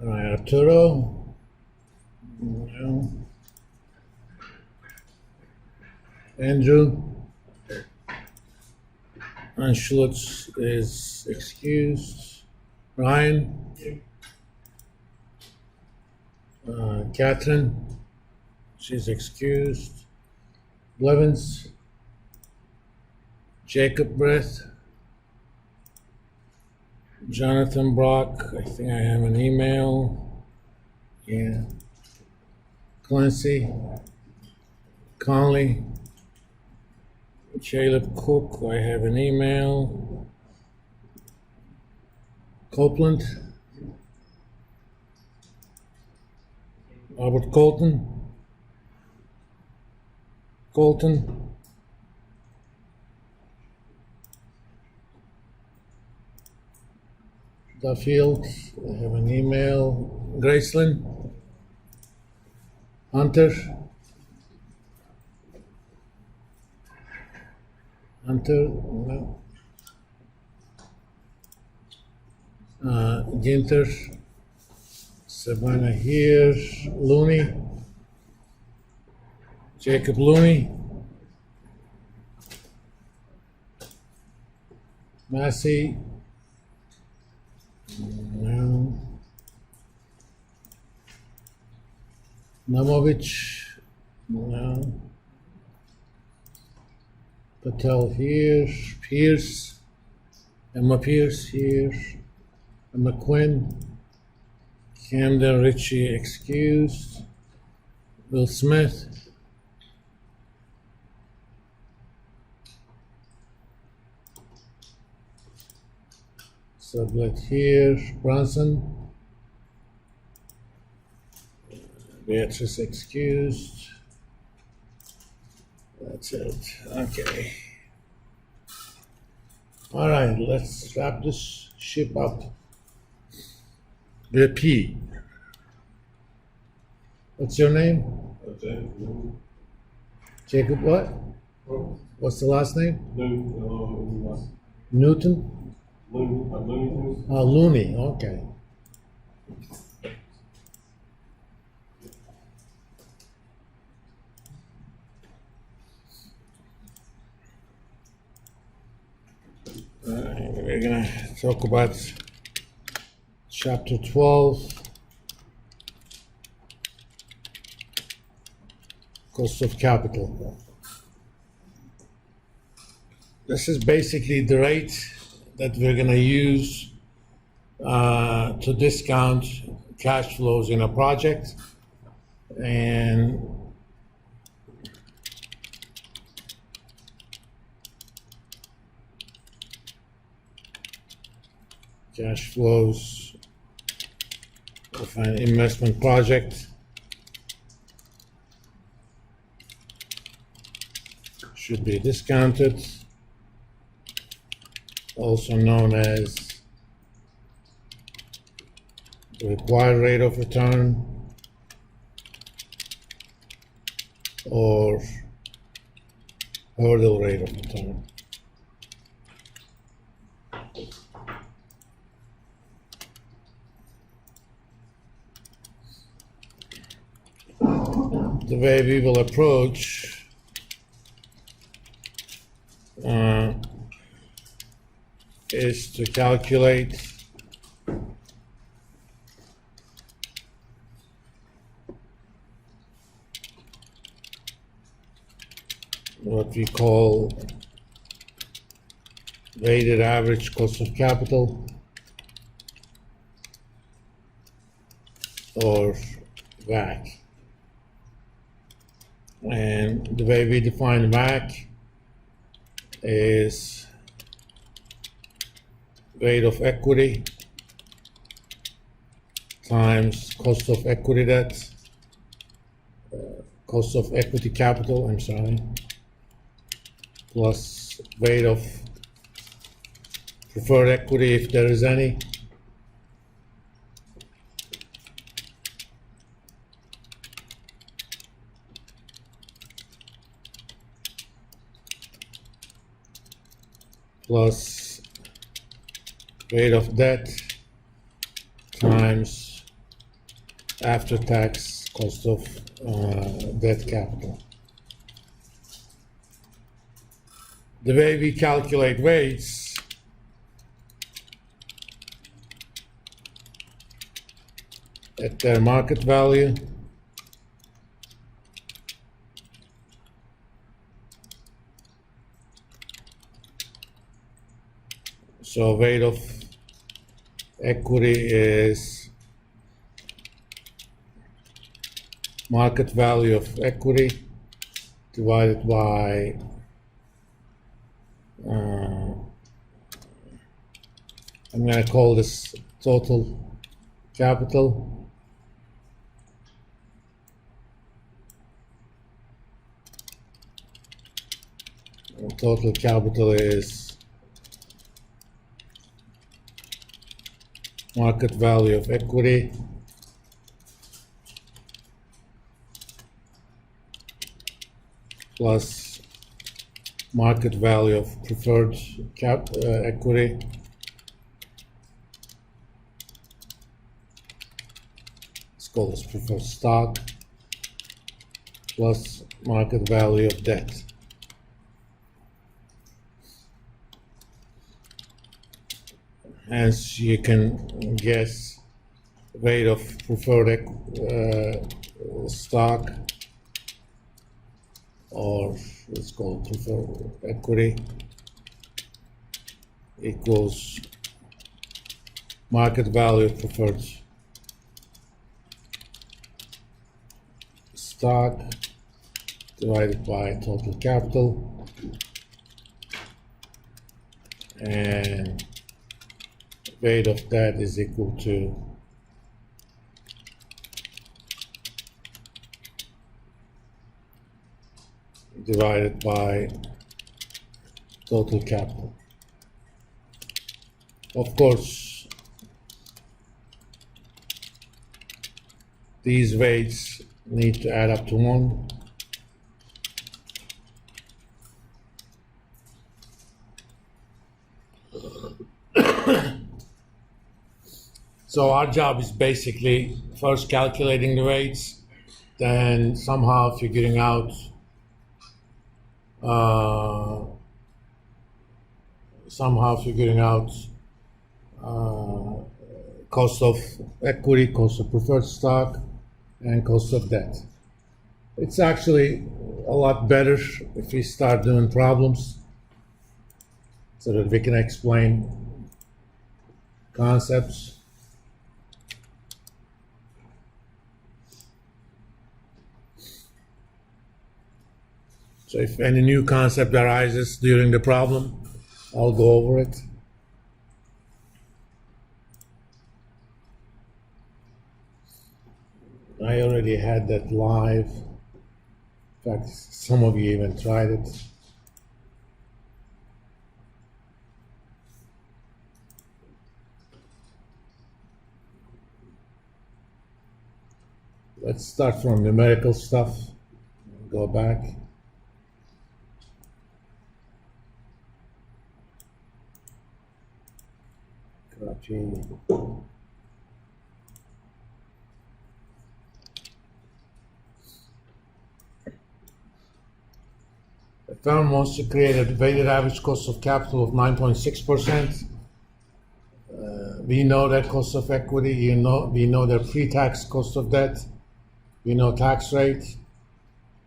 All right, Arturo. No. Andrew. Schultz is excused. Ryan. Catherine. She's excused. Blevins. Jacob Breath. Jonathan Brock. I think I have an email. Yeah. Clancy. Conley. Caleb Cook, I have an email. Copeland. Robert Colton. Colton. Duffield, I have an email. Graceland. Hunter. Hunter, no. Ginter, Savannah here, Looney, Jacob Looney, Massey, no. Namovich, no. Patel here, Pierce, Emma Pierce here, Emma Quinn, Camden Ritchie excused, Will Smith, Sublet here, Bronson, Beatrice excused. That's it. Okay. All right, let's wrap this ship up. The P. What's your name? Jacob what? What's the last name? Newton? Oh, Looney, okay. We're gonna talk about chapter 12, cost of capital. This is basically the rate that we're gonna use to discount cash flows in a project. And cash flows of an investment project should be discounted, also known as the required rate of return or hurdle rate of return. The way we will approach is to calculate what we call weighted average cost of capital, or WACC. And the way we define WACC is weight of equity times cost of equity debt, cost of equity capital, I'm sorry, plus weight of preferred equity if there is any, plus weight of debt times after-tax cost of debt capital. The way we calculate weights at their market value, so weight of equity is market value of equity divided by I'm going to call this total capital. Total capital is market value of equity plus market value of preferred equity let's call this preferred stock plus market value of debt. Hence, you can guess weight of preferred stock, or let's call it preferred equity, equals market value of preferred stock divided by total capital, and weight of that is equal to divided by total capital. Of course, these weights need to add up to 1. So our job is basically first calculating the weights, then somehow figuring out cost of equity, cost of preferred stock, and cost of debt. It's actually a lot better if we start doing problems so that we can explain concepts. So if any new concept arises during the problem, I'll go over it. I already had that live. In fact, some of you even tried it. Let's start from numerical stuff. Go back. Copy. The firm wants to create a weighted average cost of capital of 9.6%. We know that cost of equity, we know the pre-tax cost of debt, we know tax rate.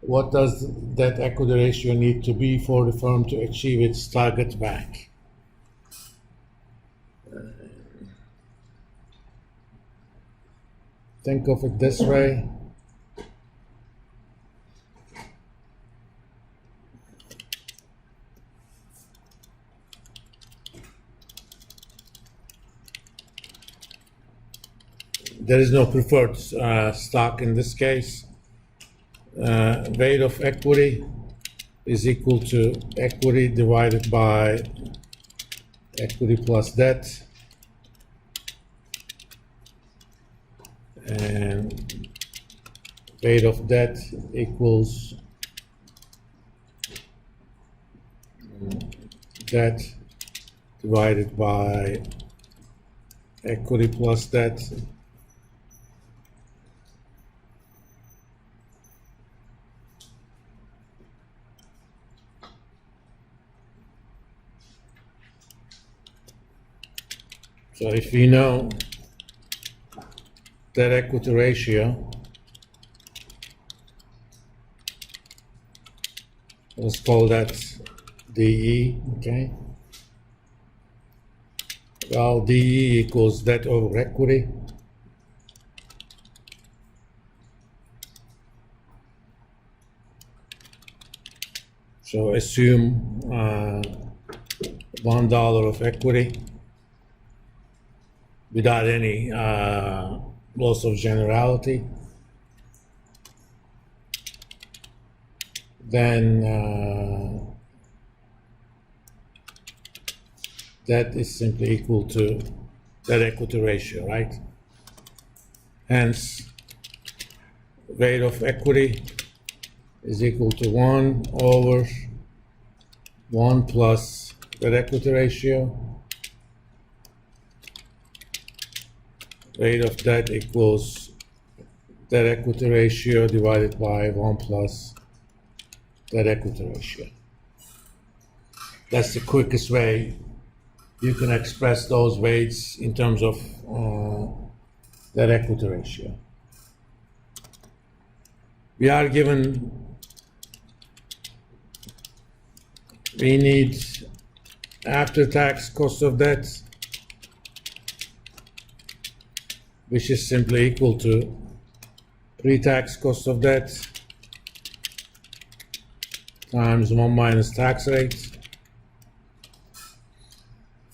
What does debt equity ratio need to be for the firm to achieve its target WACC? Think of it this way. There is no preferred stock in this case. Weight of equity is equal to equity divided by equity plus debt. And weight of debt equals debt divided by equity plus debt. So if we know debt equity ratio, let's call that DE, okay? Well, DE equals debt over equity. So assume $1 of equity without any loss of generality. Then that is simply equal to that equity ratio, right? Hence, rate of equity is equal to 1 over 1 plus that equity ratio. Rate of debt equals that equity ratio divided by 1 plus that equity ratio. That's the quickest way you can express those rates in terms of that equity ratio. We are given, we need after-tax cost of debt, which is simply equal to pre-tax cost of debt times 1 minus tax rate.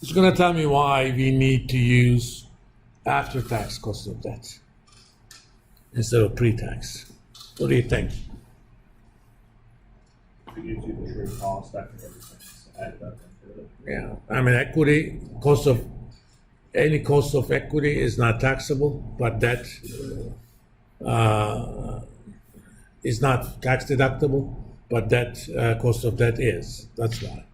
It's going to tell me why we need to use after-tax cost of debt instead of pre-tax. What do you think? It gives you the true cost after everything. Add that into it. Yeah, I mean, equity, any cost of equity is not taxable, but debt is not tax deductible, but cost of debt is. That's why.